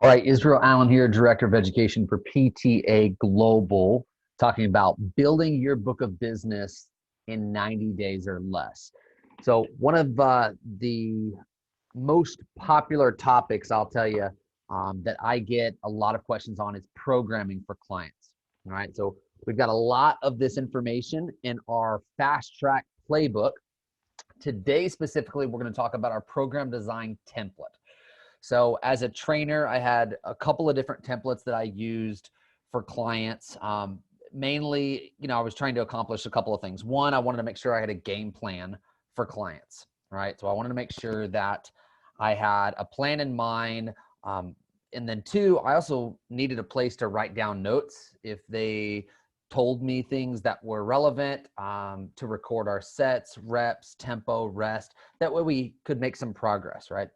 All right, Israel Allen here, Director of Education for PTA Global, talking about building your book of business in 90 days or less. So one of the most popular topics, I'll tell you, that I get a lot of questions on is programming for clients. All right, so we've got a lot of this information in our fast track playbook. Today, specifically, we're going to talk about our program design template. So as a trainer, I had a couple of different templates that I used for clients. Mainly, I was trying to accomplish a couple of things. One, I wanted to make sure I had a game plan for clients, right? So I wanted to make sure that I had a plan in mind. And then two, I also needed a place to write down notes if they told me things that were relevant, to record our sets, reps, tempo, rest. That way we could make some progress, right?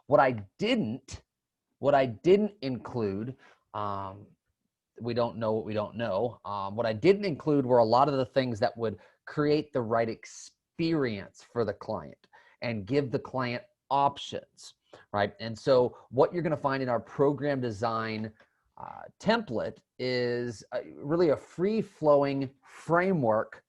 What I didn't include, we don't know what we don't know. What I didn't include were a lot of the things that would create the right experience for the client and give the client options, right? And so what you're going to find in our program design template is really a free-flowing framework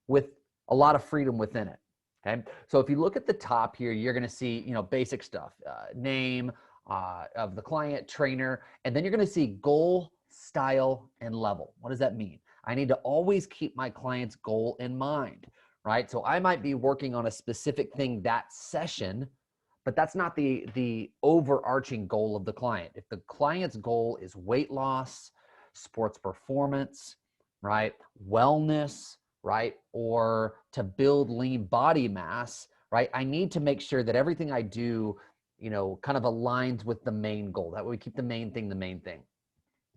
with a lot of freedom within it. Okay, so if you look at the top here, you're going to see, basic stuff, name of the client, trainer, and then you're going to see goal, style, and level. What does that mean? I need to always keep my client's goal in mind, right? So I might be working on a specific thing that session, but that's not the overarching goal of the client. If the client's goal is weight loss, sports performance, right, wellness, right, or to build lean body mass, right, I need to make sure that everything I do, kind of aligns with the main goal. That way we keep the main thing the main thing.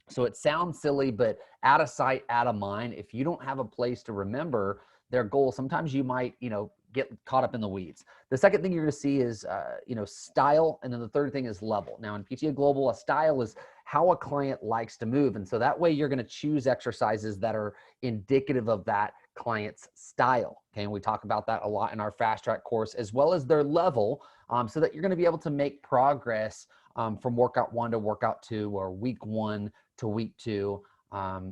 So it sounds silly, but out of sight, out of mind. If you don't have a place to remember their goal, sometimes you might, get caught up in the weeds. The second thing you're going to see is, style. And then the third thing is level. Now in PTA Global, a style is how a client likes to move. And so that way you're going to choose exercises that are indicative of that client's style. Okay. And we talk about that a lot in our fast track course, as well as their level, so that you're going to be able to make progress from workout 1 to workout 2, or week 1 to week 2,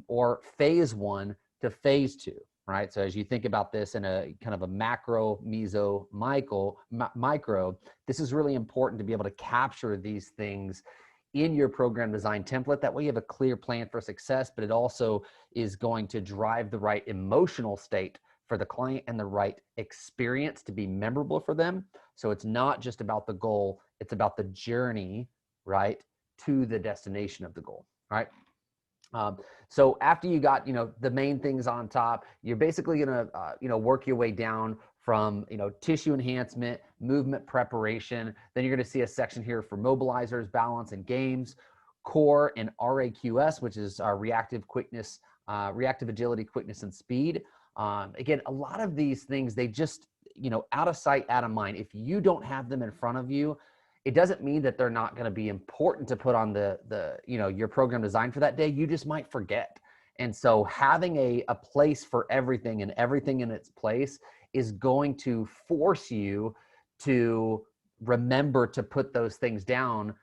or phase 1 to phase 2. Right. So as you think about this in a kind of a macro, meso, micro, this is really important to be able to capture these things in your program design template. That way you have a clear plan for success, but it also is going to drive the right emotional state for the client and the right experience to be memorable for them. So it's not just about the goal, it's about the journey, right, to the destination of the goal, right? So after you got, the main things on top, you're basically going to, work your way down from, tissue enhancement, movement preparation. Then you're going to see a section here for mobilizers, balance, and games, core, and RAQS, which is our reactive quickness, reactive agility, quickness, and speed. Again, a lot of these things, they just, out of sight, out of mind. If you don't have them in front of you, it doesn't mean that they're not going to be important to put on your program design for that day. You just might forget. And so having a place for everything and everything in its place is going to force you to remember to put those things down,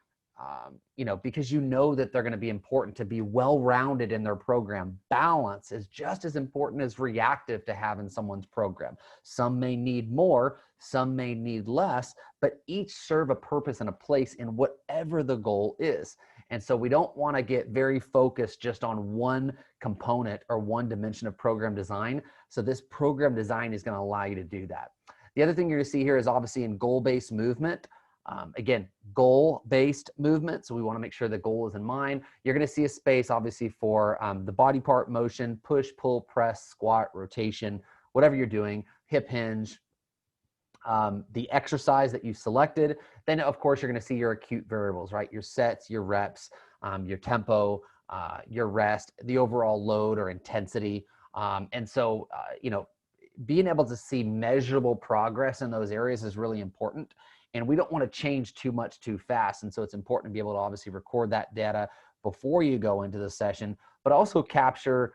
because you know that they're going to be important to be well-rounded in their program. Balance is just as important as reactive to have in someone's program. Some may need more, some may need less, but each serve a purpose and a place in whatever the goal is. And so we don't want to get very focused just on one component or one dimension of program design. So this program design is going to allow you to do that. The other thing you're going to see here is obviously in goal-based movement. Again, goal-based movement. So we want to make sure the goal is in mind. You're going to see a space obviously for the body part motion, push, pull, press, squat, rotation, whatever you're doing, hip hinge, the exercise that you selected. Then of course, you're going to see your acute variables, right? Your sets, your reps, your tempo, your rest, the overall load or intensity. And so, being able to see measurable progress in those areas is really important. And we don't want to change too much too fast. And so it's important to be able to obviously record that data before you go into the session, but also capture,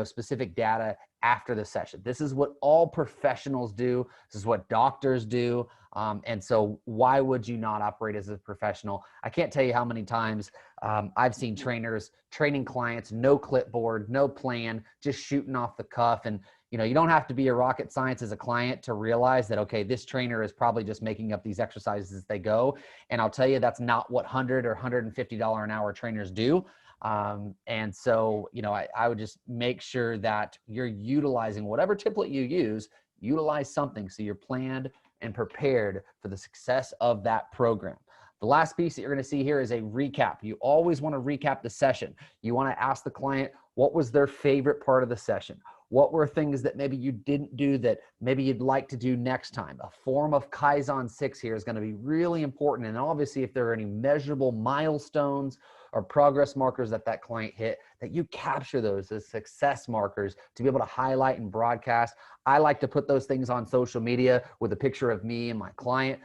specific data after the session. This is what all professionals do. This is what doctors do. And so why would you not operate as a professional? I can't tell you how many times I've seen trainers training clients, no clipboard, no plan, just shooting off the cuff. And you don't have to be a rocket science as a client to realize that, okay, this trainer is probably just making up these exercises as they go. And I'll tell you, that's not what $100 or $150 an hour trainers do. And so, I would just make sure that you're utilizing whatever template you use, utilize something so you're planned and prepared for the success of that program. The last piece that you're going to see here is a recap. You always want to recap the session. You want to ask the client, what was their favorite part of the session? What were things that maybe you didn't do that maybe you'd like to do next time? A form of Kaizen 6 here is going to be really important. And obviously, if there are any measurable milestones or progress markers that client hit, that you capture those as success markers to be able to highlight and broadcast. I like to put those things on social media with a picture of me and my client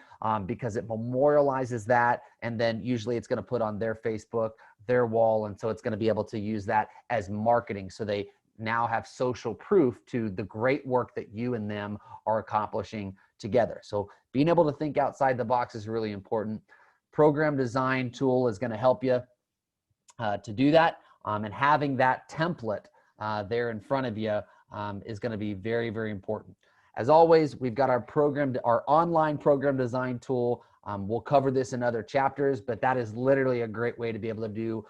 because it memorializes that. And then usually it's going to put on their Facebook, their wall. And so it's going to be able to use that as marketing. So they now have social proof to the great work that you and them are accomplishing together. So being able to think outside the box is really important. Program design tool is going to help you to do that. And having that template there in front of you is going to be very, very important. As always, we've got our online program design tool. We'll cover this in other chapters, but that is literally a great way to be able to do,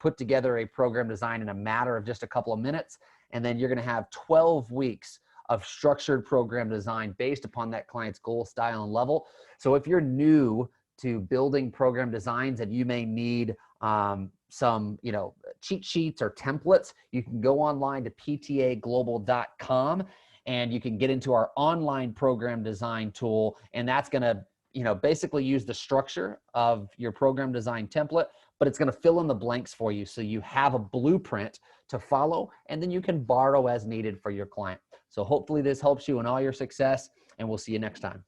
put together a program design in a matter of just a couple of minutes. And then you're going to have 12 weeks of structured program design based upon that client's goal, style, and level. So if you're new to building program designs and you may need some, cheat sheets or templates, you can go online to ptaglobal.com and you can get into our online program design tool. And that's going to, basically use the structure of your program design template, but it's going to fill in the blanks for you. So you have a blueprint to follow, and then you can borrow as needed for your client. So hopefully this helps you in all your success, and we'll see you next time.